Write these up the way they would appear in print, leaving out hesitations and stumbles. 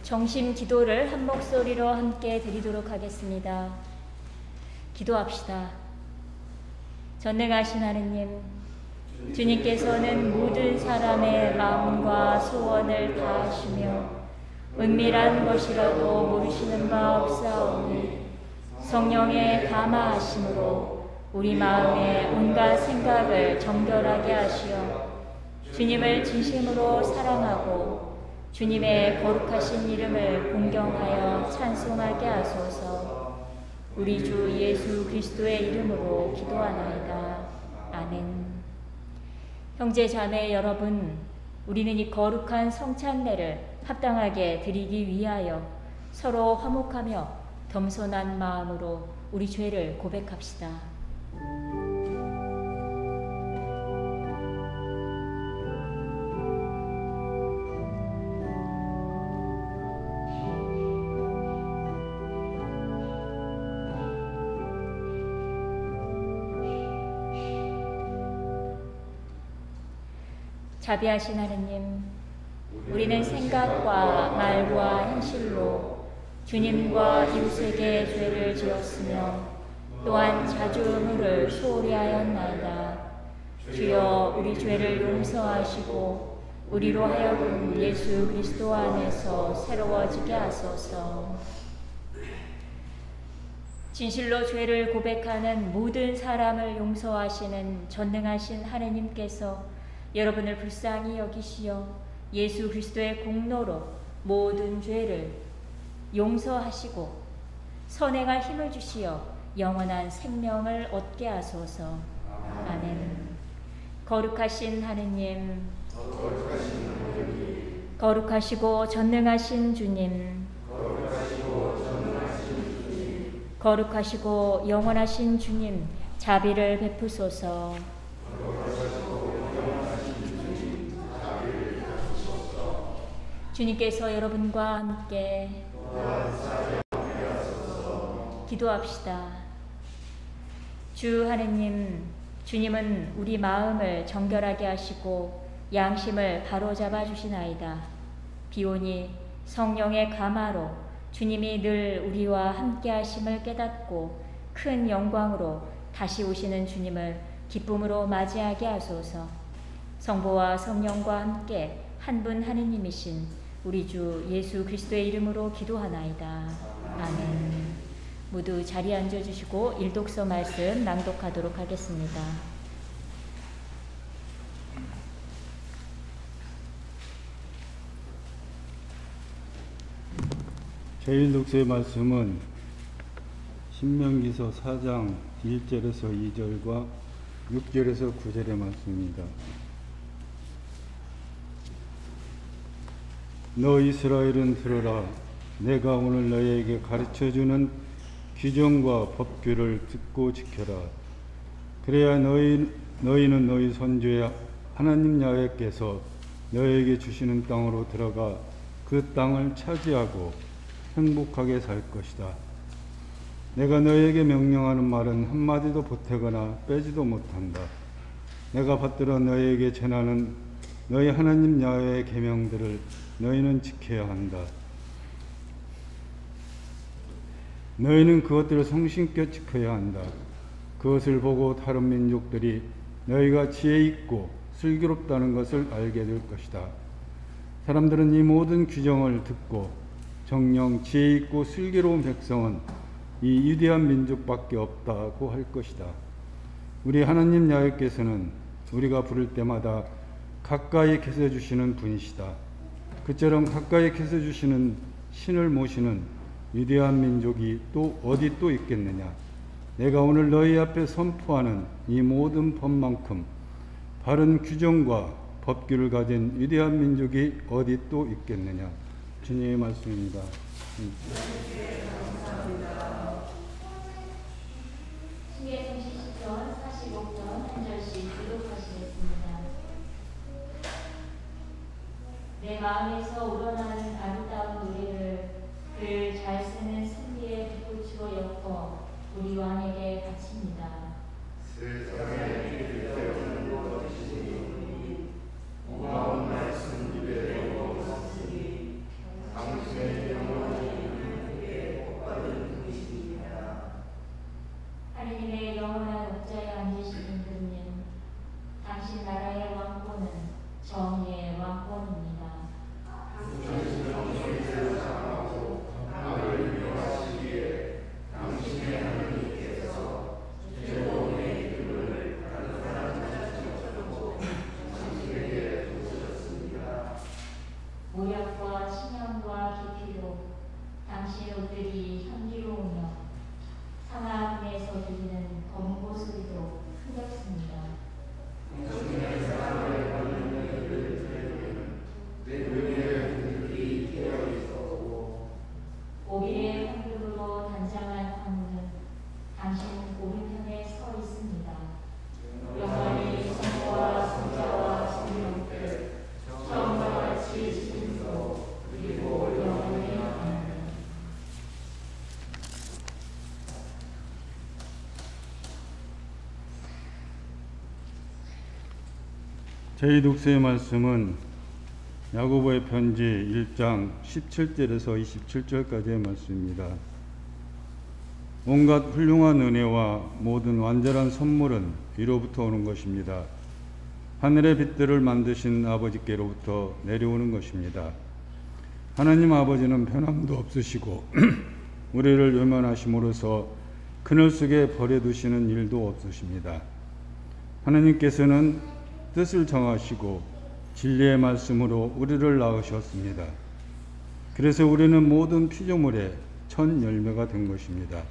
정심 기도를 한 목소리로 함께 드리도록 하겠습니다. 기도합시다. 전능하신 하느님, 주님께서는 모든 사람의 마음과 소원을 다 아시며 은밀한 것이라도 모르시는 바 없사오니 성령의 감화하심으로 우리 마음의 온갖 생각을 정결하게 하시어 주님을 진심으로 사랑하고 주님의 거룩하신 이름을 공경하여 찬송하게 하소서. 우리 주 예수 그리스도의 이름으로 기도하나이다. 아멘. 형제 자매 여러분, 우리는 이 거룩한 성찬례를 합당하게 드리기 위하여 서로 화목하며 겸손한 마음으로 우리 죄를 고백합시다. 자비하신 하느님, 우리는 생각과 말과 행실로 주님과 이웃에게 죄를 지었으며 또한 자주음을 소홀히 하였나이다. 주여, 우리 죄를 용서하시고 우리로 하여금 예수 그리스도 안에서 새로워지게 하소서. 진실로 죄를 고백하는 모든 사람을 용서하시는 전능하신 하느님께서 여러분을 불쌍히 여기시어 예수 그리스도의 공로로 모든 죄를 용서하시고 선행할 힘을 주시어 영원한 생명을 얻게 하소서. 아멘. 거룩하신 하느님, 거룩하시고 전능하신 주님, 거룩하시고 영원하신 주님, 자비를 베푸소서. 주님께서 여러분과 함께 기도합시다. 주 하느님, 주님은 우리 마음을 정결하게 하시고 양심을 바로잡아 주시나이다. 비오니 성령의 감화로 주님이 늘 우리와 함께 하심을 깨닫고 큰 영광으로 다시 오시는 주님을 기쁨으로 맞이하게 하소서. 성부와 성령과 함께 한 분 하느님이신 우리 주 예수 그리스도의 이름으로 기도하나이다. 아멘. 모두 자리에 앉아주시고 일독서 말씀 낭독하도록 하겠습니다. 제1독서의 말씀은 신명기서 4장 1절에서 2절과 6절에서 9절의 말씀입니다. 너 이스라엘은 들으라. 내가 오늘 너희에게 가르쳐주는 규정과 법규를 듣고 지켜라. 그래야 너희는 너희 선조의 하나님 야훼께서 너희에게 주시는 땅으로 들어가 그 땅을 차지하고 행복하게 살 것이다. 내가 너희에게 명령하는 말은 한마디도 보태거나 빼지도 못한다. 내가 받들어 너희에게 전하는 너희 하나님 야훼의 계명들을 너희는 지켜야 한다. 너희는 그것들을 성심껏 지켜야 한다. 그것을 보고 다른 민족들이 너희가 지혜 있고 슬기롭다는 것을 알게 될 것이다. 사람들은 이 모든 규정을 듣고 정녕 지혜 있고 슬기로운 백성은 이 위대한 민족밖에 없다고 할 것이다. 우리 하나님 야훼께서는 우리가 부를 때마다 가까이 계셔 주시는 분이시다. 그처럼 가까이 계셔 주시는 신을 모시는 위대한 민족이 또 어디 또 있겠느냐. 내가 오늘 너희 앞에 선포하는 이 모든 법만큼 바른 규정과 법규를 가진 위대한 민족이 어디 또 있겠느냐. 주님의 말씀입니다. 신명기서 45편 한 절씩 기록하시겠습니다. 내 마음에서 우러나는 아름다운 노래를 글 잘 쓰는 승리의 빛꽃으로 엮어 우리 왕에게 바칩니다. 세상에 이를 때없는 것이니 고마운 말씀 입에 넣었으니 당신의 저희 독서의 말씀은 야고보의 편지 1장 17절에서 27절까지의 말씀입니다. 온갖 훌륭한 은혜와 모든 완전한 선물은 위로부터 오는 것입니다. 하늘의 빛들을 만드신 아버지께로부터 내려오는 것입니다. 하나님 아버지는 변함도 없으시고 우리를 외면하심으로써 그늘 속에 버려두시는 일도 없으십니다. 하나님께서는 뜻을 정하시고 진리의 말씀으로 우리를 낳으셨습니다. 그래서 우리는 모든 피조물의 첫 열매가 된 것입니다.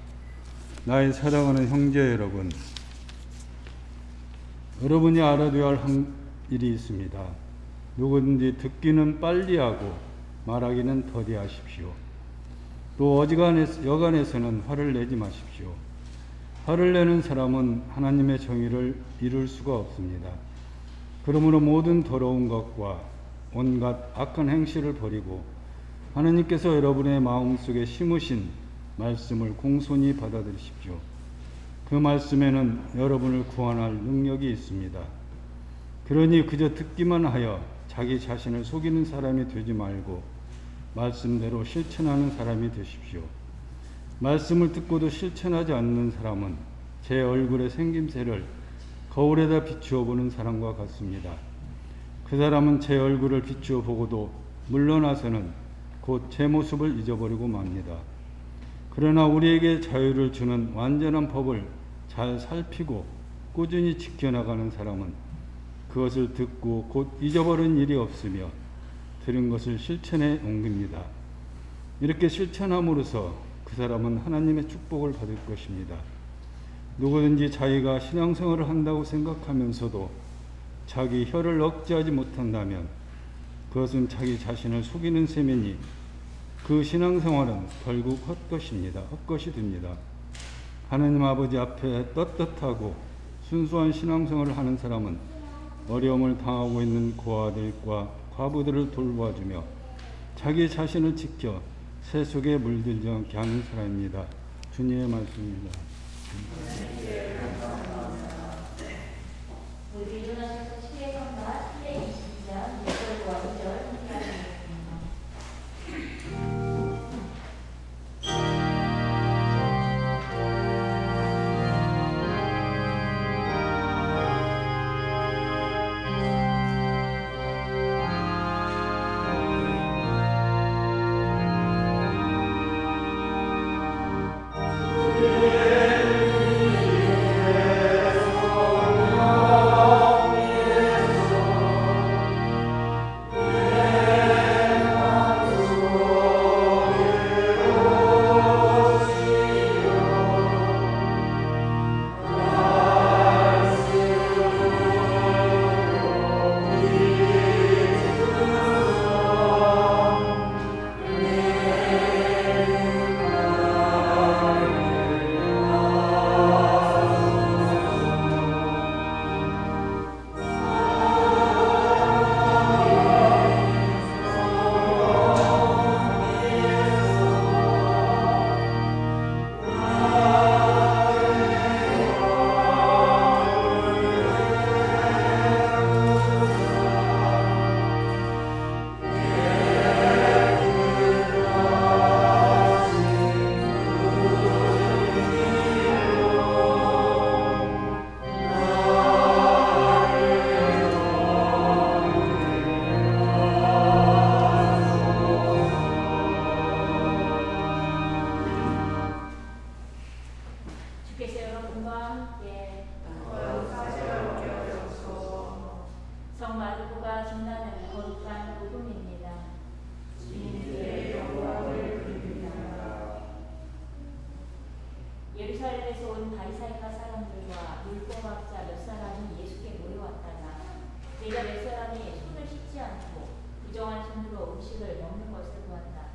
나의 사랑하는 형제 여러분, 여러분이 알아둬야 할 일이 있습니다. 누구든지 듣기는 빨리 하고 말하기는 더디하십시오. 또 여간에서는 화를 내지 마십시오. 화를 내는 사람은 하나님의 정의를 이룰 수가 없습니다. 그러므로 모든 더러운 것과 온갖 악한 행실을 버리고 하나님께서 여러분의 마음속에 심으신 말씀을 공손히 받아들이십시오. 그 말씀에는 여러분을 구원할 능력이 있습니다. 그러니 그저 듣기만 하여 자기 자신을 속이는 사람이 되지 말고 말씀대로 실천하는 사람이 되십시오. 말씀을 듣고도 실천하지 않는 사람은 제 얼굴의 생김새를 거울에다 비추어 보는 사람과 같습니다. 그 사람은 제 얼굴을 비추어 보고도 물러나서는 곧 제 모습을 잊어버리고 맙니다. 그러나 우리에게 자유를 주는 완전한 법을 잘 살피고 꾸준히 지켜나가는 사람은 그것을 듣고 곧 잊어버린 일이 없으며 들은 것을 실천에 옮깁니다. 이렇게 실천함으로써 그 사람은 하나님의 축복을 받을 것입니다. 누구든지 자기가 신앙생활을 한다고 생각하면서도 자기 혀를 억제하지 못한다면 그것은 자기 자신을 속이는 셈이니 그 신앙생활은 결국 헛것이 됩니다. 하나님 아버지 앞에 떳떳하고 순수한 신앙생활을 하는 사람은 어려움을 당하고 있는 고아들과 과부들을 돌봐주며 자기 자신을 지켜 새 속에 물들지 않게 하는 사람입니다. 주님의 말씀입니다. 우리 일어나셔서 시대성과 시대 20장 6절과 2절 함께하겠습니다. 성마르코가 전하는 거룩한 복음입니다. 주님께 영광을 드립니다. 예루살렘에서 온 바리사이파 사람들과 율법학자 몇 사람이 예수께 모여왔다가 제자 몇 사람이 손을 씻지 않고 부정한 손으로 음식을 먹는 것을 보았다.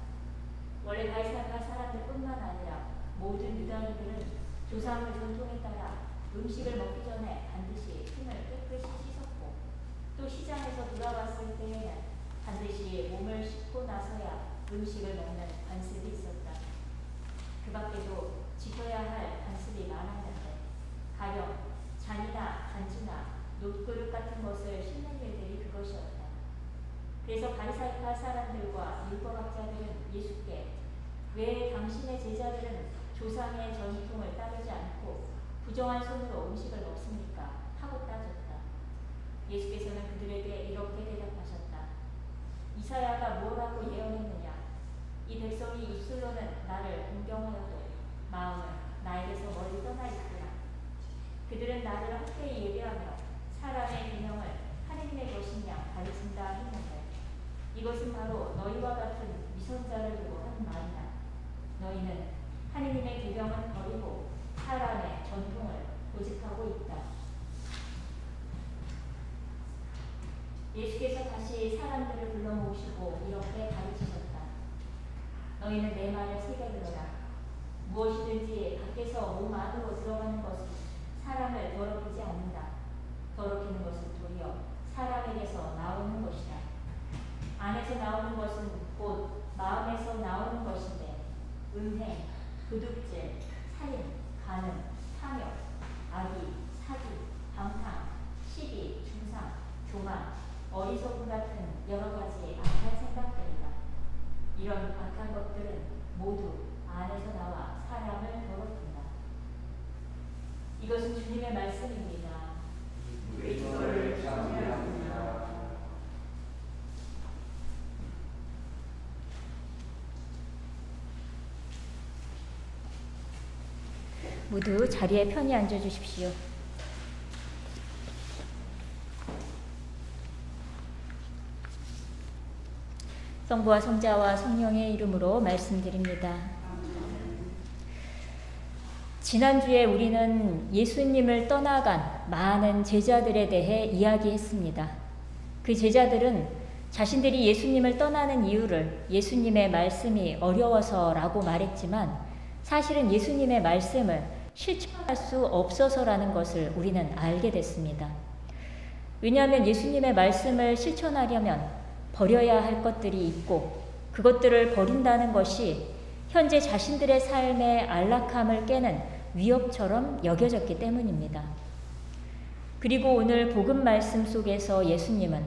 원래 바리사이파 사람들뿐만 아니라 모든 유다인들은 조상의 전통에 따라 음식을 먹기 전에 반드시 손을 깨끗이 씻었고 또 시장에서 돌아왔을 때에는 반드시 몸을 씻고 나서야 음식을 먹는 관습이 있었다. 그 밖에도 지켜야 할 관습이 많았는데 가령 잔이나 단지나 놋그릇 같은 것을 씻는 일들이 그것이었다. 그래서 바리사이파 사람들과 율법학자들은 예수께 왜 당신의 제자들은 조상의 전통을 따르지 않고 부정한 손으로 음식을 먹습니까? 하고 따졌다. 예수께서는 그들에게 이렇게 대답하셨다. 이사야가 뭐라고 예언했느냐? 이 백성이 입술로는 나를 공경하여도 마음은 나에게서 멀리 떠나 있구나. 그들은 나를 헛되이 예배하며 사람의 계명을 하느님의 것이냐 가르친다 했는데 이것은 바로 너희와 같은 위선자를 두고 한 말이다. 너희는 하느님의 계명은 버리고 사람의 전통을 고집하고 있다. 예수께서 다시 사람들을 불러 모으시고 이렇게 가르치셨다. 너희는 내 말을 새겨 들어라. 무엇이든지 밖에서 몸 안으로 들어가는 것은 사람을 더럽히지 않는다. 더럽히는 것은 도리어 사람에게서 나오는 것이다. 안에서 나오는 것은 곧 마음에서 나오는 것인데 음행, 도둑질, 살인, 간음, 탐욕, 악의, 사기, 방탕, 시기, 중상, 교만, 어리석음 같은 여러 가지 악한 생각들이다. 이런 악한 것들은 모두 안에서 나와 사람을 더럽힌다. 이것은 주님의 말씀입니다. 그리스도를 찬양합니다. 모두 자리에 편히 앉아주십시오. 성부와 성자와 성령의 이름으로 말씀드립니다. 지난주에 우리는 예수님을 떠나간 많은 제자들에 대해 이야기했습니다. 그 제자들은 자신들이 예수님을 떠나는 이유를 예수님의 말씀이 어려워서라고 말했지만 사실은 예수님의 말씀을 실천할 수 없어서라는 것을 우리는 알게 됐습니다. 왜냐하면 예수님의 말씀을 실천하려면 버려야 할 것들이 있고 그것들을 버린다는 것이 현재 자신들의 삶의 안락함을 깨는 위협처럼 여겨졌기 때문입니다. 그리고 오늘 복음 말씀 속에서 예수님은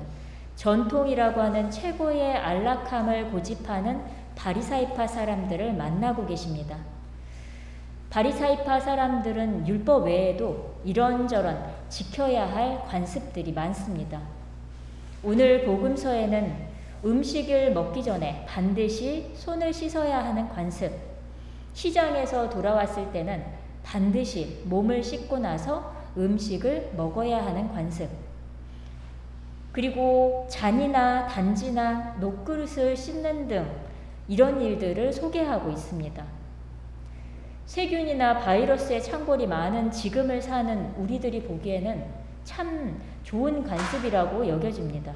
전통이라고 하는 최고의 안락함을 고집하는 바리사이파 사람들을 만나고 계십니다. 바리사이파 사람들은 율법 외에도 이런저런 지켜야 할 관습들이 많습니다. 오늘 복음서에는 음식을 먹기 전에 반드시 손을 씻어야 하는 관습, 시장에서 돌아왔을 때는 반드시 몸을 씻고 나서 음식을 먹어야 하는 관습, 그리고 잔이나 단지나 녹그릇을 씻는 등 이런 일들을 소개하고 있습니다. 세균이나 바이러스의 창궐이 많은 지금을 사는 우리들이 보기에는 참 좋은 관습이라고 여겨집니다.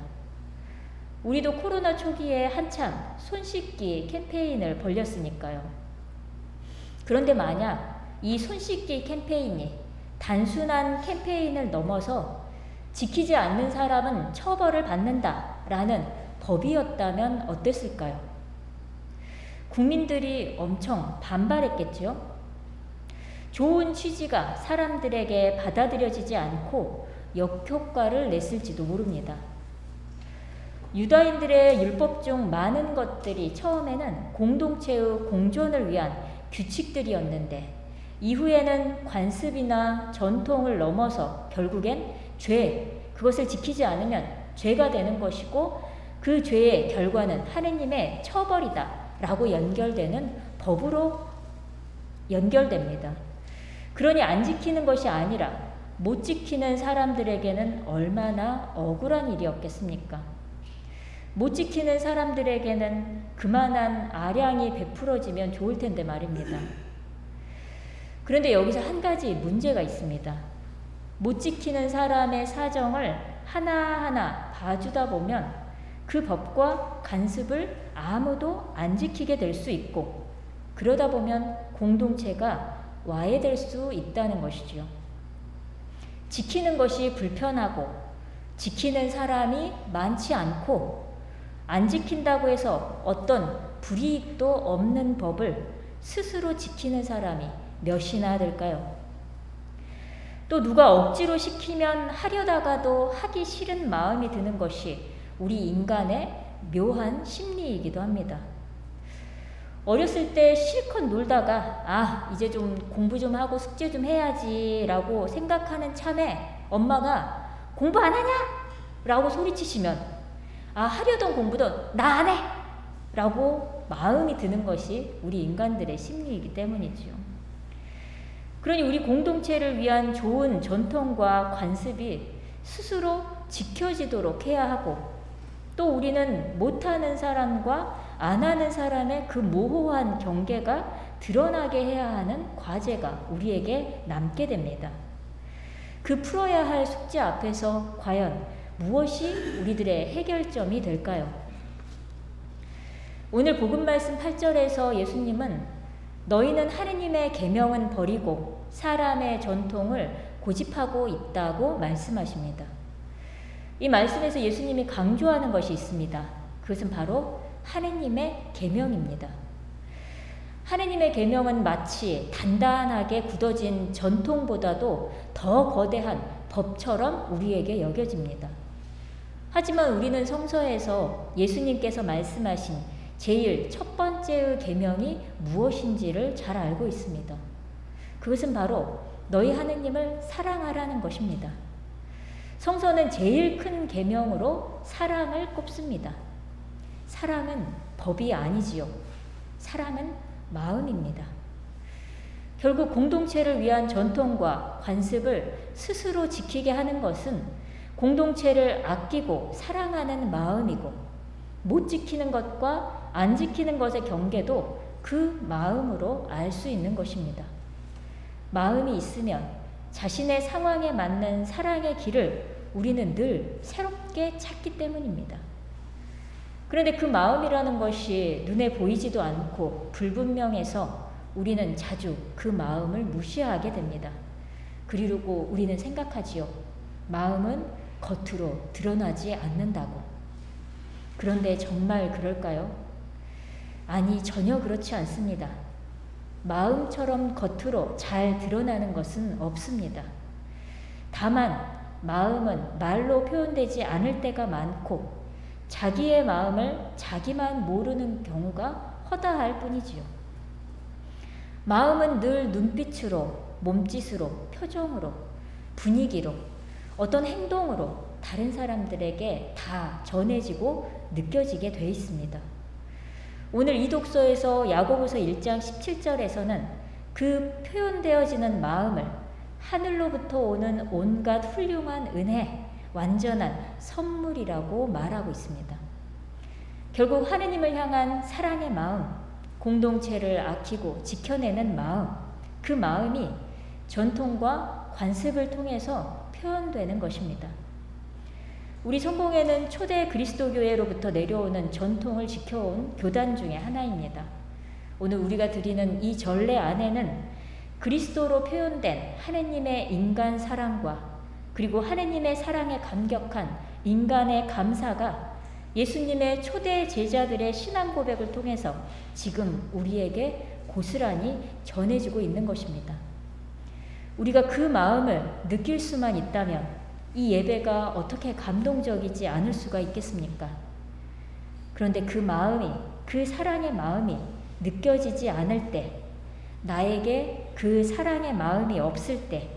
우리도 코로나 초기에 한참 손 씻기 캠페인을 벌였으니까요. 그런데 만약 이 손 씻기 캠페인이 단순한 캠페인을 넘어서 지키지 않는 사람은 처벌을 받는다라는 법이었다면 어땠을까요? 국민들이 엄청 반발했겠죠. 좋은 취지가 사람들에게 받아들여지지 않고 역효과를 냈을지도 모릅니다. 유다인들의 율법 중 많은 것들이 처음에는 공동체의 공존을 위한 규칙들이었는데 이후에는 관습이나 전통을 넘어서 결국엔 그것을 지키지 않으면 죄가 되는 것이고 그 죄의 결과는 하느님의 처벌이다 라고 연결되는 법으로 연결됩니다. 그러니 안 지키는 것이 아니라 못 지키는 사람들에게는 얼마나 억울한 일이었겠습니까? 못 지키는 사람들에게는 그만한 아량이 베풀어지면 좋을 텐데 말입니다. 그런데 여기서 한 가지 문제가 있습니다. 못 지키는 사람의 사정을 하나하나 봐주다 보면 그 법과 관습을 아무도 안 지키게 될 수 있고 그러다 보면 공동체가 와해될 수 있다는 것이죠. 지키는 것이 불편하고 지키는 사람이 많지 않고 안 지킨다고 해서 어떤 불이익도 없는 법을 스스로 지키는 사람이 몇이나 될까요? 또 누가 억지로 시키면 하려다가도 하기 싫은 마음이 드는 것이 우리 인간의 묘한 심리이기도 합니다. 어렸을 때 실컷 놀다가 이제 좀 공부 좀 하고 숙제 좀 해야지 라고 생각하는 참에 엄마가 공부 안 하냐? 라고 소리치시면 하려던 공부도 나 안 해! 라고 마음이 드는 것이 우리 인간들의 심리이기 때문이지요. 그러니 우리 공동체를 위한 좋은 전통과 관습이 스스로 지켜지도록 해야 하고, 또 우리는 못하는 사람과 안 하는 사람의 그 모호한 경계가 드러나게 해야 하는 과제가 우리에게 남게 됩니다. 그 풀어야 할 숙제 앞에서 과연 무엇이 우리들의 해결점이 될까요? 오늘 복음 말씀 8절에서 예수님은 너희는 하느님의 계명은 버리고 사람의 전통을 고집하고 있다고 말씀하십니다. 이 말씀에서 예수님이 강조하는 것이 있습니다. 그것은 바로 하느님의 계명입니다. 하느님의 계명은 마치 단단하게 굳어진 전통보다도 더 거대한 법처럼 우리에게 여겨집니다. 하지만 우리는 성서에서 예수님께서 말씀하신 제일 첫 번째의 계명이 무엇인지를 잘 알고 있습니다. 그것은 바로 너희 하느님을 사랑하라는 것입니다. 성서는 제일 큰 계명으로 사랑을 꼽습니다. 사랑은 법이 아니지요. 사랑은 마음입니다. 결국 공동체를 위한 전통과 관습을 스스로 지키게 하는 것은 공동체를 아끼고 사랑하는 마음이고, 못 지키는 것과 안 지키는 것의 경계도 그 마음으로 알 수 있는 것입니다. 마음이 있으면 자신의 상황에 맞는 사랑의 길을 우리는 늘 새롭게 찾기 때문입니다. 그런데 그 마음이라는 것이 눈에 보이지도 않고 불분명해서 우리는 자주 그 마음을 무시하게 됩니다. 그리고 우리는 생각하지요. 마음은 겉으로 드러나지 않는다고. 그런데 정말 그럴까요? 아니, 전혀 그렇지 않습니다. 마음처럼 겉으로 잘 드러나는 것은 없습니다. 다만 마음은 말로 표현되지 않을 때가 많고 자기의 마음을 자기만 모르는 경우가 허다할 뿐이지요. 마음은 늘 눈빛으로, 몸짓으로, 표정으로, 분위기로, 어떤 행동으로 다른 사람들에게 다 전해지고 느껴지게 돼 있습니다. 오늘 이 독서에서 야고보서 1장 17절에서는 그 표현되어지는 마음을 하늘로부터 오는 온갖 훌륭한 은혜, 완전한 선물이라고 말하고 있습니다. 결국 하느님을 향한 사랑의 마음, 공동체를 아끼고 지켜내는 마음, 그 마음이 전통과 관습을 통해서 표현되는 것입니다. 우리 성공회는 초대 그리스도교회로부터 내려오는 전통을 지켜온 교단 중에 하나입니다. 오늘 우리가 드리는 이 전례 안에는 그리스도로 표현된 하느님의 인간 사랑과 그리고 하느님의 사랑에 감격한 인간의 감사가 예수님의 초대 제자들의 신앙 고백을 통해서 지금 우리에게 고스란히 전해지고 있는 것입니다. 우리가 그 마음을 느낄 수만 있다면 이 예배가 어떻게 감동적이지 않을 수가 있겠습니까? 그런데 그 마음이, 그 사랑의 마음이 느껴지지 않을 때, 나에게 그 사랑의 마음이 없을 때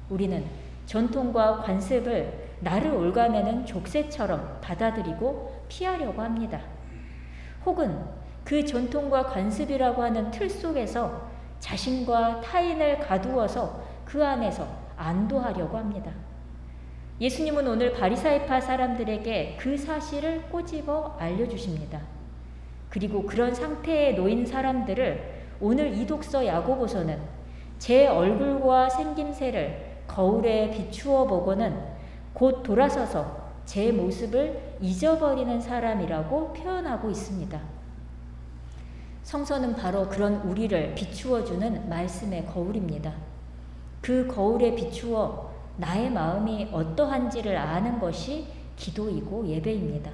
우리는 전통과 관습을 나를 올가매는 족쇄처럼 받아들이고 피하려고 합니다. 혹은 그 전통과 관습이라고 하는 틀 속에서 자신과 타인을 가두어서 그 안에서 안도하려고 합니다. 예수님은 오늘 바리사이파 사람들에게 그 사실을 꼬집어 알려주십니다. 그리고 그런 상태에 놓인 사람들을 오늘 이 독서 야고보서는 제 얼굴과 생김새를 거울에 비추어 보고는 곧 돌아서서 제 모습을 잊어버리는 사람이라고 표현하고 있습니다. 성서는 바로 그런 우리를 비추어주는 말씀의 거울입니다. 그 거울에 비추어 나의 마음이 어떠한지를 아는 것이 기도이고 예배입니다.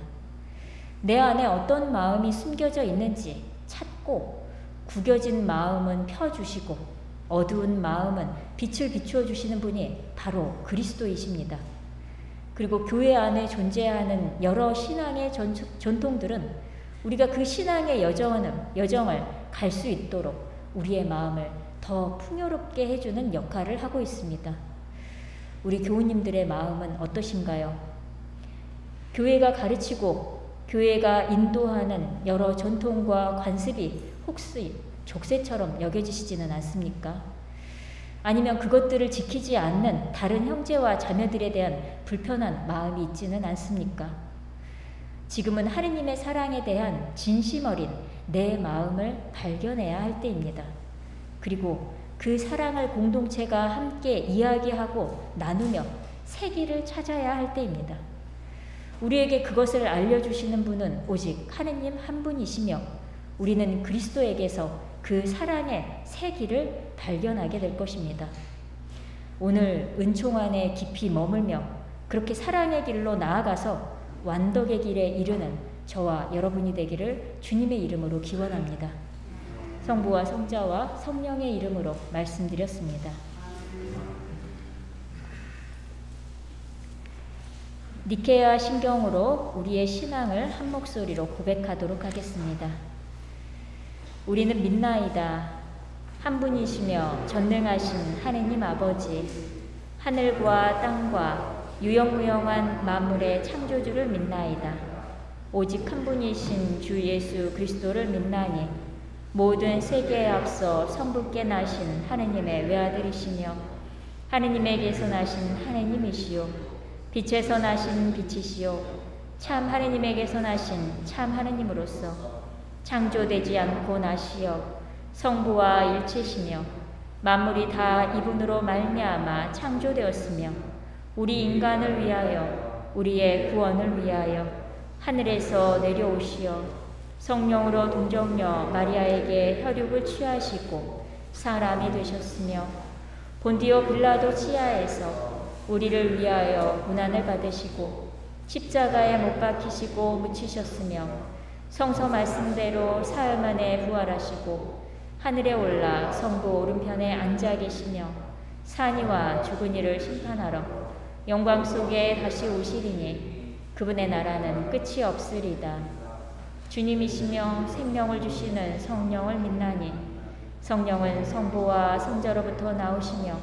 내 안에 어떤 마음이 숨겨져 있는지 찾고 구겨진 마음은 펴주시고 어두운 마음은 빛을 비추어 주시는 분이 바로 그리스도이십니다. 그리고 교회 안에 존재하는 여러 신앙의 전통들은 우리가 그 신앙의 여정을 갈 수 있도록 우리의 마음을 더 풍요롭게 해주는 역할을 하고 있습니다. 우리 교우님들의 마음은 어떠신가요? 교회가 가르치고 교회가 인도하는 여러 전통과 관습이 혹시 족쇄처럼 여겨지시지는 않습니까? 아니면 그것들을 지키지 않는 다른 형제와 자매들에 대한 불편한 마음이 있지는 않습니까? 지금은 하느님의 사랑에 대한 진심 어린 내 마음을 발견해야 할 때입니다. 그리고 그 사랑을 공동체가 함께 이야기하고 나누며 새기를 찾아야 할 때입니다. 우리에게 그것을 알려주시는 분은 오직 하느님 한 분이시며 우리는 그리스도에게서 그 사랑의 새기를 발견하게 될 것입니다. 오늘 은총 안에 깊이 머물며 그렇게 사랑의 길로 나아가서 완덕의 길에 이르는 저와 여러분이 되기를 주님의 이름으로 기원합니다. 성부와 성자와 성령의 이름으로 말씀드렸습니다. 니케아 신경으로 우리의 신앙을 한 목소리로 고백하도록 하겠습니다. 우리는 믿나이다. 한 분이시며 전능하신 하느님 아버지, 하늘과 땅과 유영무영한 만물의 창조주를 믿나이다. 오직 한 분이신 주 예수 그리스도를 믿나니 모든 세계에 앞서 성부께 나신 하느님의 외아들이시며 하느님에게서 나신 하느님이시요 빛에서 나신 빛이시요 참 하느님에게서 나신 참 하느님으로서 창조되지 않고 나시어 성부와 일체시며 만물이 다 이분으로 말미암아 창조되었으며 우리 인간을 위하여 우리의 구원을 위하여 하늘에서 내려오시어 성령으로 동정녀 마리아에게 혈육을 취하시고 사람이 되셨으며 본디오 빌라도 치하에서 우리를 위하여 고난을 받으시고 십자가에 못 박히시고 묻히셨으며 성서 말씀대로 사흘 만에 부활하시고 하늘에 올라 성부 오른편에 앉아 계시며 산이와 죽은 이를 심판하러 영광 속에 다시 오시리니 그분의 나라는 끝이 없으리다. 주님이시며 생명을 주시는 성령을 믿나니 성령은 성부와 성자로부터 나오시며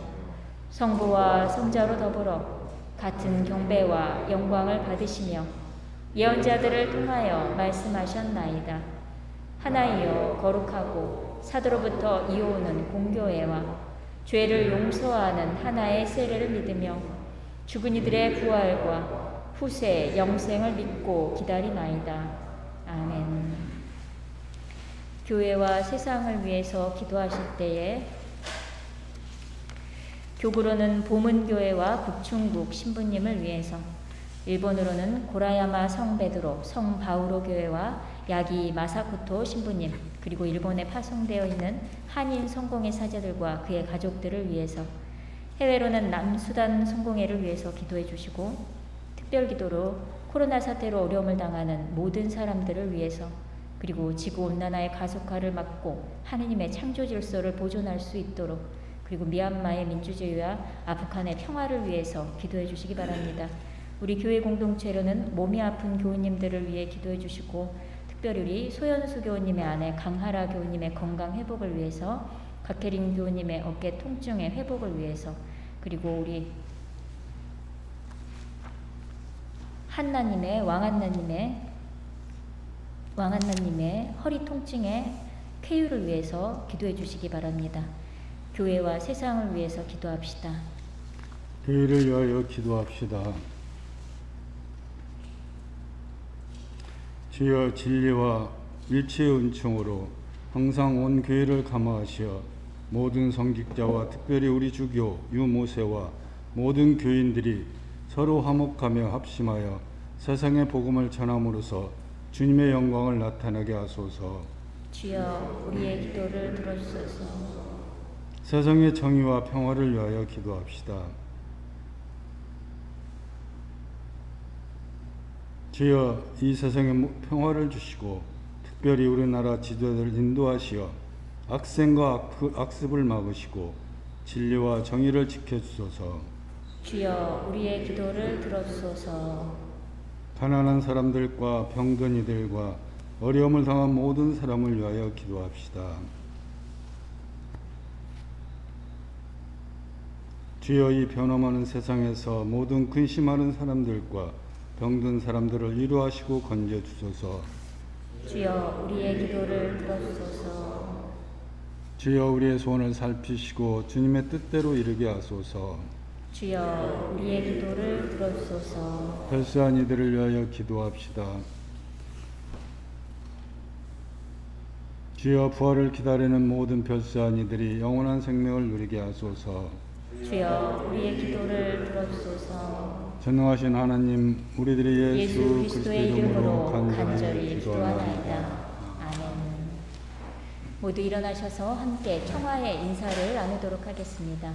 성부와 성자로 더불어 같은 경배와 영광을 받으시며 예언자들을 통하여 말씀하셨나이다. 하나이요 거룩하고 사도로부터 이어오는 공교회와 죄를 용서하는 하나의 세례를 믿으며 죽은 이들의 부활과 후세 영생을 믿고 기다리나이다. 아멘. 교회와 세상을 위해서 기도하실 때에 교구로는 보문교회와 북충국 신부님을 위해서, 일본으로는 고라야마 성베드로 성바우로 교회와 야기 마사코토 신부님, 그리고 일본에 파송되어 있는 한인 성공회 사제들과 그의 가족들을 위해서, 해외로는 남수단 성공회를 위해서 기도해 주시고, 특별기도로 코로나 사태로 어려움을 당하는 모든 사람들을 위해서, 그리고 지구온난화의 가속화를 막고 하느님의 창조 질서를 보존할 수 있도록, 그리고 미얀마의 민주주의와 아프간의 평화를 위해서 기도해 주시기 바랍니다. 우리 교회 공동체로는 몸이 아픈 교우님들을 위해 기도해 주시고, 특별히 우리 소연수 교우님의 아내 강하라 교우님의 건강 회복을 위해서, 각혜린 교우님의 어깨 통증의 회복을 위해서, 그리고 우리 한나님의 왕한나님의 허리 통증의 쾌유를 위해서 기도해 주시기 바랍니다. 교회와 세상을 위해서 기도합시다. 교회를 위하여 기도합시다. 주여, 진리와 일체의 은총으로 항상 온 교회를 감화하시어 모든 성직자와 특별히 우리 주교 유모세와 모든 교인들이 서로 화목하며 합심하여 세상의 복음을 전함으로써 주님의 영광을 나타나게 하소서. 주여, 우리의 기도를 들어주소서. 세상의 정의와 평화를 위하여 기도합시다. 주여, 이 세상에 평화를 주시고 특별히 우리나라 지도자를 인도하시어 악생과 악습을 막으시고 진리와 정의를 지켜주소서. 주여 우리의 기도를 들어주소서. 가난한 사람들과 병든 이들과 어려움을 당한 모든 사람을 위하여 기도합시다. 주여 이 변함하는 세상에서 모든 근심하는 사람들과 병든 사람들을 위로하시고 건져주소서. 주여 우리의 기도를 들어주소서. 주여 우리의 소원을 살피시고 주님의 뜻대로 이르게 하소서. 주여 우리의 기도를 들어주소서. 별세한 이들을 위하여 기도합시다. 주여 부활을 기다리는 모든 별세한 이들이 영원한 생명을 누리게 하소서. 주여 우리의 기도를 들어주소서. 전능하신 하나님, 우리들이 예수 그리스도의 이름으로 간절히 기도하나이다. 기도하나이다. 아멘. 모두 일어나셔서 함께 평화의 인사를 나누도록 하겠습니다.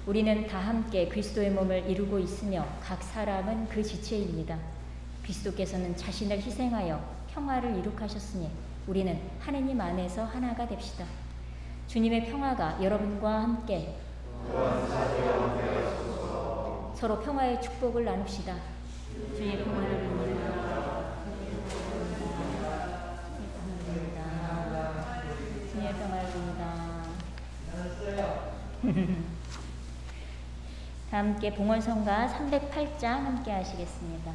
우리는 다 함께 그리스도의 몸을 이루고 있으며 각 사람은 그 지체입니다. 그리스도께서는 자신을 희생하여 평화를 이룩하셨으니 우리는 하느님 안에서 하나가 됩시다. 주님의 평화가 여러분과 함께 서로 평화의 축복을 나눕시다. 주의 평화를 빕니다. 주의 평화를 빕니다. 다 함께 봉헌성가 308장 함께 하시겠습니다.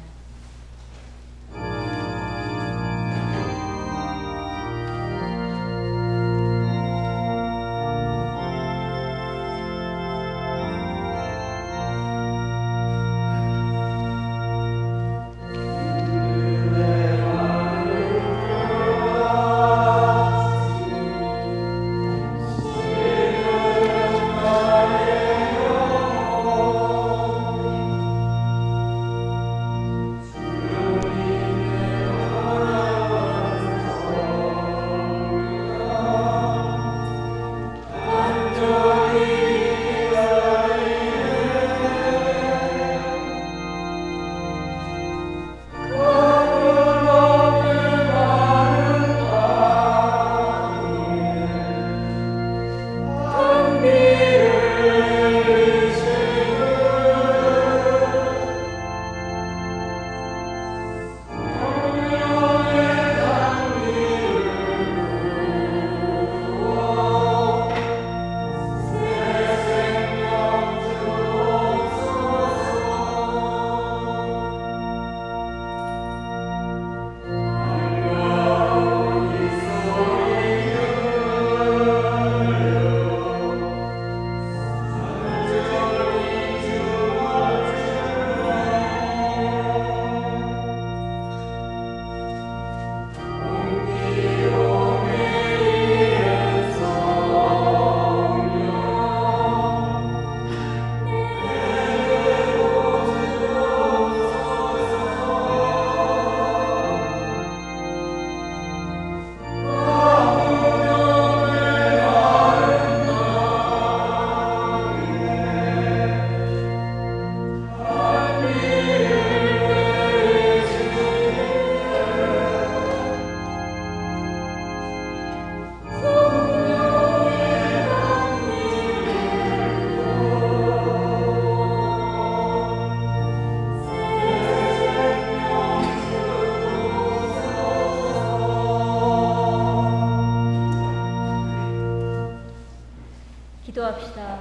기도합시다.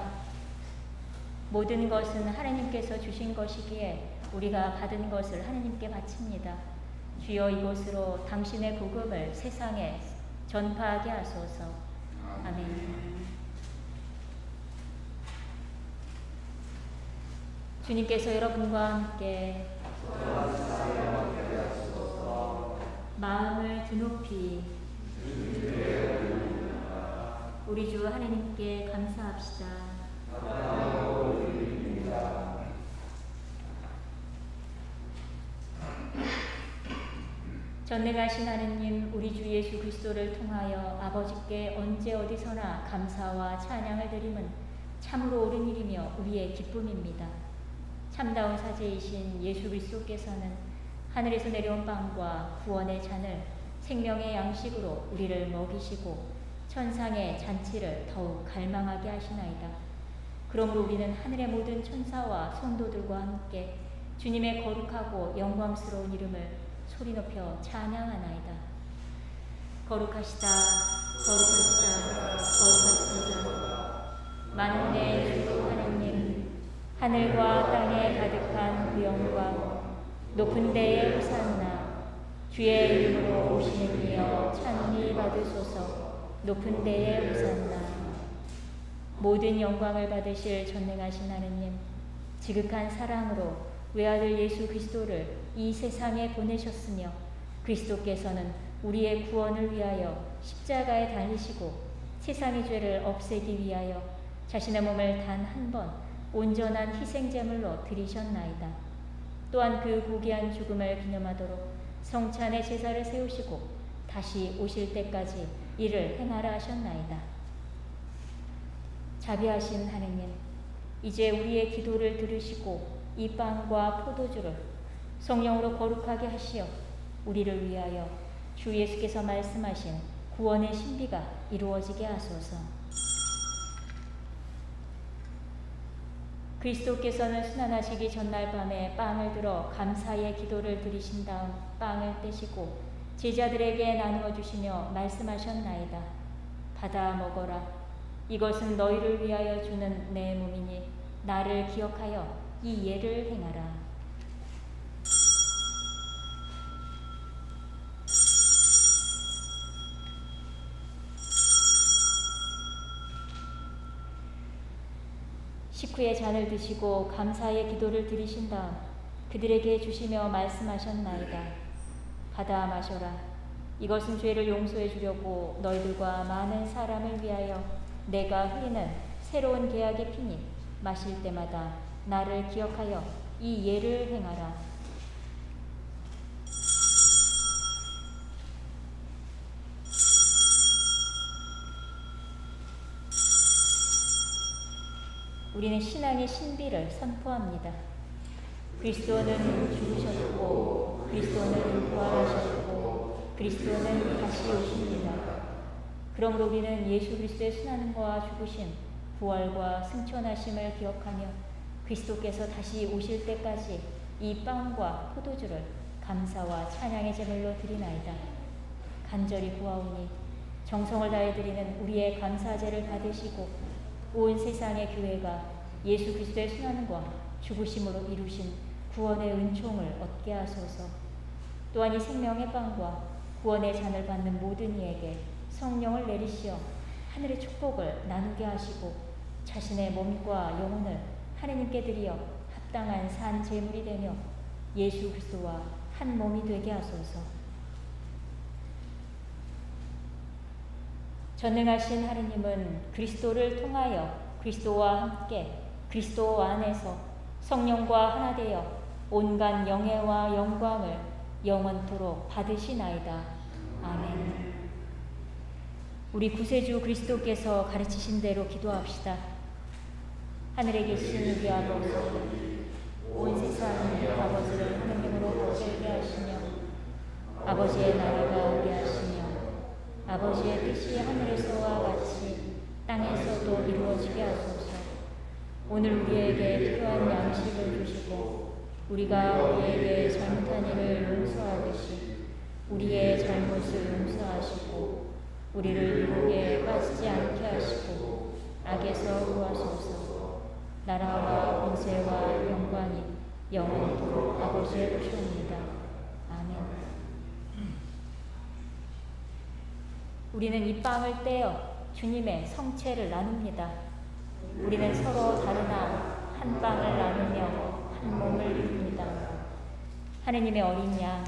모든 것은 하나님께서 주신 것이기에 우리가 받은 것을 하나님께 바칩니다. 주여 이곳으로 당신의 복음을 세상에 전파하게 하소서. 아멘. 주님께서 여러분과 함께 마음을 드높이 우리 주 하나님께 감사합시다. 전능하신 하느님, 우리 주 예수 그리스도를 통하여 아버지께 언제 어디서나 감사와 찬양을 드림은 참으로 옳은 일이며 우리의 기쁨입니다. 참다운 사제이신 예수 그리스도께서는 하늘에서 내려온 빵과 구원의 잔을 생명의 양식으로 우리를 먹이시고 천상의 잔치를 더욱 갈망하게 하시나이다. 그러므로 우리는 하늘의 모든 천사와 성도들과 함께 주님의 거룩하고 영광스러운 이름을 소리 높여 찬양하나이다. 거룩하시다, 거룩하시다, 거룩하시다. 만군의 주 하나님, 하늘과 땅에 가득한 그 영광, 높은 데에 호산나. 주의 이름으로 오시는 이여 찬미 받으소서. 높은 데에 호산나. 모든 영광을 받으실 전능하신 하느님, 지극한 사랑으로 외아들 예수 그리스도를 이 세상에 보내셨으며 그리스도께서는 우리의 구원을 위하여 십자가에 달리시고 세상의 죄를 없애기 위하여 자신의 몸을 단 한 번 온전한 희생제물로 드리셨나이다. 또한 그 고귀한 죽음을 기념하도록 성찬의 제사를 세우시고 다시 오실 때까지 이를 행하라 하셨나이다. 자비하신 하느님, 이제 우리의 기도를 들으시고 이 빵과 포도주를 성령으로 거룩하게 하시어 우리를 위하여 주 예수께서 말씀하신 구원의 신비가 이루어지게 하소서. 그리스도께서는 순환하시기 전날 밤에 빵을 들어 감사의 기도를 드리신 다음 빵을 떼시고 제자들에게 나누어 주시며 말씀하셨나이다. 받아 먹어라. 이것은 너희를 위하여 주는 내 몸이니 나를 기억하여 이 예를 행하라. 식후에 잔을 드시고 감사의 기도를 드리신 다음 그들에게 주시며 말씀하셨나이다. 받아 마셔라. 이것은 죄를 용서해 주려고 너희들과 많은 사람을 위하여 내가 흘리는 새로운 계약의 피니 마실 때마다 나를 기억하여 이 예를 행하라. 우리는 신앙의 신비를 선포합니다. 그리스도는 죽으셨고 그리스도는 부활하셨고 그리스도는 다시 오십니다. 그러므로 우리는 예수 그리스도의 순환과 죽으심, 부활과 승천하심을 기억하며 그리스도께서 다시 오실 때까지 이 빵과 포도주를 감사와 찬양의 제물로 드리나이다. 간절히 구하오니 정성을 다해 드리는 우리의 감사제를 받으시고 온 세상의 교회가 예수 그리스도의 순환과 죽으심으로 이루신 구원의 은총을 얻게 하소서. 또한 이 생명의 빵과 구원의 잔을 받는 모든 이에게 성령을 내리시어 하늘의 축복을 나누게 하시고 자신의 몸과 영혼을 하느님께 드리어 합당한 산 제물이 되며 예수 그리스도와 한 몸이 되게 하소서. 전능하신 하느님은 그리스도를 통하여 그리스도와 함께 그리스도 안에서 성령과 하나 되어 온갖 영예와 영광을 영원토록 받으시나이다. 아멘. 우리 구세주 그리스도께서 가르치신 대로 기도합시다. 하늘에 계신 우리 아버지, 온 세상의 아버지를 하느님으로 복되게 하시며 아버지의 나라가 오게 하시며 아버지의 뜻이 하늘에서와 같이 땅에서도 이루어지게 하소서. 오늘 우리에게 필요한 양식을 주시고 우리가 우리에게 잘못한 일을 용서하듯이 우리의 잘못을 용서하시고 우리를 유혹에 빠지지 않게 하시고 악에서 구하소서. 나라와 권세와 영광이 영원토록 아버지의 것이옵니다. 아멘. 우리는 이 빵을 떼어 주님의 성체를 나눕니다. 우리는 서로 다르나 한 빵을 나누며 한 몸을 이룹니다. 하느님의 어린 양,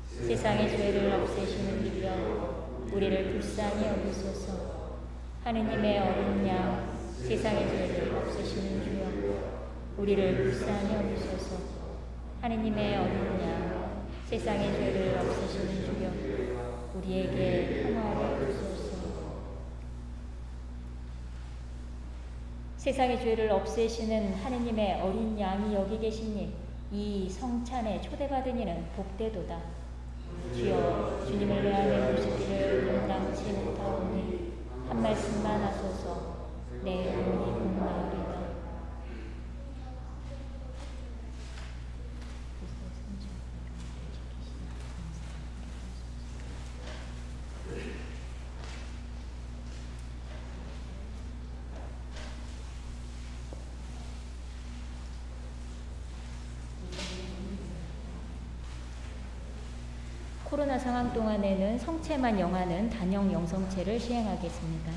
세상의 죄를 없애시는 주여 우리를 불쌍히 여기소서. 하느님의 어린 양, 세상의 죄를 없애시는 주여 우리를 불쌍히 여기소서. 하느님의 어린 양, 세상의 죄를 없애시는 주여 우리에게 평화를 주소서. 세상의 죄를 없애시는 하느님의 어린 양이 여기 계시니 이 성찬에 초대받은 이는 복되도다. 주여 주님을 위하여 모시기를 감당치 못하오니 한 말씀만 하소서. 내 영혼이 복나으리다. 코로나 상황 동안에는 성체만 영하는 단형 영성체를 시행하겠습니다.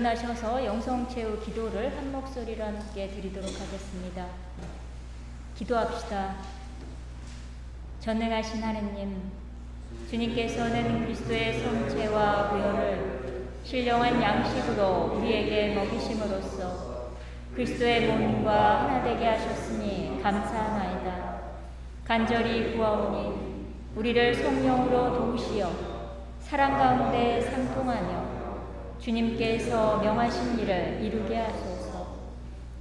일어나셔서 영성체후 기도를 한 목소리로 함께 드리도록 하겠습니다. 기도합시다. 전능하신 하느님, 주님께서는 그리스도의 성체와 부혈을 신령한 양식으로 우리에게 먹이심으로써 그리스도의 몸과 하나 되게 하셨으니 감사하나이다. 간절히 구하오니 우리를 성령으로 도우시어 사랑 가운데 상통하며 주님께서 명하신 일을 이루게 하소서.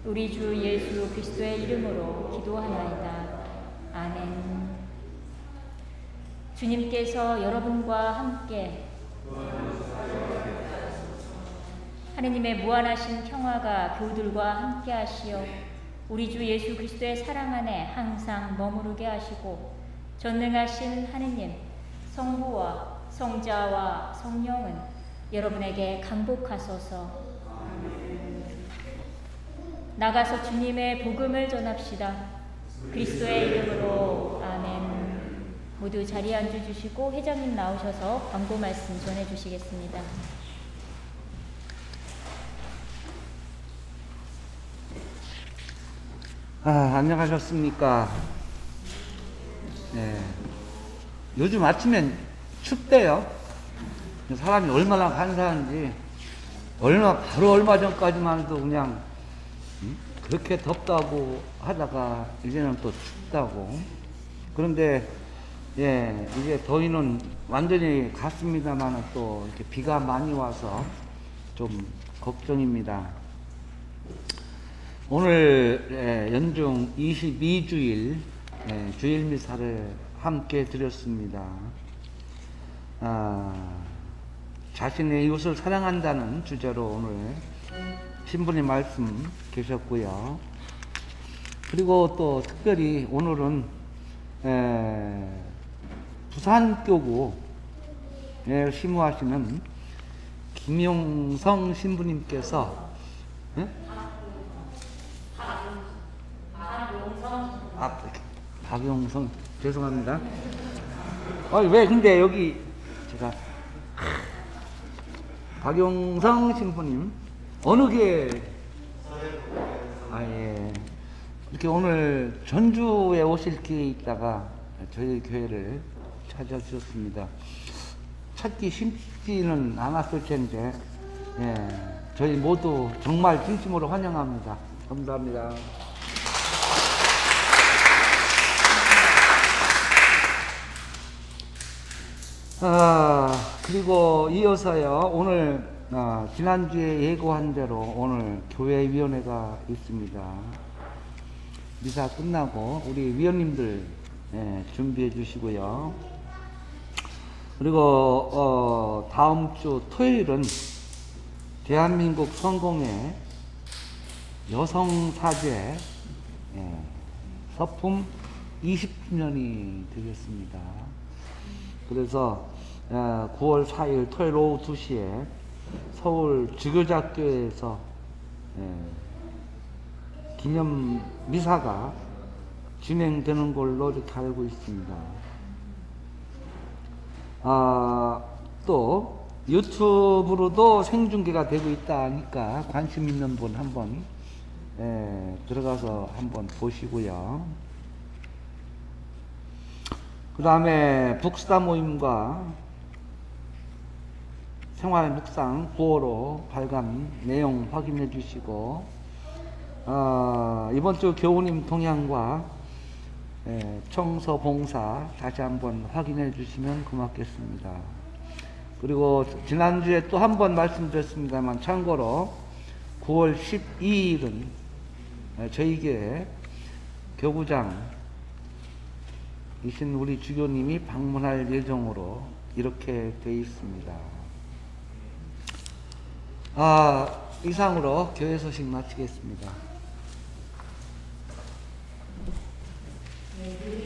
우리 주 예수 그리스도의 이름으로 기도하나이다. 아멘. 주님께서 여러분과 함께 하느님의 무한하신 평화가 교우들과 함께 하시어 우리 주 예수 그리스도의 사랑 안에 항상 머무르게 하시고 전능하신 하느님 성부와 성자와 성령은 여러분에게 강복하소서. 나가서 주님의 복음을 전합시다. 그리스도의 이름으로 아멘. 모두 자리에 앉아주시고 회장님 나오셔서 광고 말씀 전해주시겠습니다. 안녕하셨습니까? 네. 요즘 아침엔 춥대요. 사람이 얼마나 간사한지, 바로 얼마 전까지만 해도 그냥, 그렇게 덥다고 하다가, 이제는 또 춥다고. 그런데, 예, 이제 더위는 완전히 갔습니다만 또 이렇게 비가 많이 와서 좀 걱정입니다. 오늘 연중 22주일 주일 미사를 함께 드렸습니다. 자신의 이웃을 사랑한다는 주제로 오늘 신부님 말씀 계셨고요. 그리고 또 특별히 오늘은 부산교구에 심우하시는 김용성 신부님께서 박용성 죄송합니다. 왜 근데 여기 제가 박용성 신부님 어느 게 예. 이렇게 오늘 전주에 오실 기회 있다가 저희 교회를 찾아주셨습니다. 찾기 쉽지는 않았을 텐데 저희 모두 정말 진심으로 환영합니다. 감사합니다. 그리고 이어서요, 오늘, 지난주에 예고한 대로 오늘 교회위원회가 있습니다. 미사 끝나고 우리 위원님들, 준비해 주시고요. 그리고, 다음 주 토요일은 대한민국 성공의 여성사제, 서품 20주년이 되겠습니다. 그래서 9월 4일 토요일 오후 2시에 서울 지교자교회에서 기념 미사가 진행되는 걸로 이렇게 알고 있습니다. 또 유튜브로도 생중계가 되고 있다 하니까 관심 있는 분 한번 들어가서 한번 보시고요. 그 다음에 북스타 모임과 생활 묵상 9호로 발간 내용 확인해 주시고, 이번 주 교우님 동향과 청소 봉사 다시 한번 확인해 주시면 고맙겠습니다. 그리고 지난주에 또 한 번 말씀드렸습니다만 참고로 9월 12일은 저희 교회 교구장 이신 우리 주교님이 방문할 예정으로 이렇게 되어 있습니다. 이상으로 교회 소식 마치겠습니다. 네,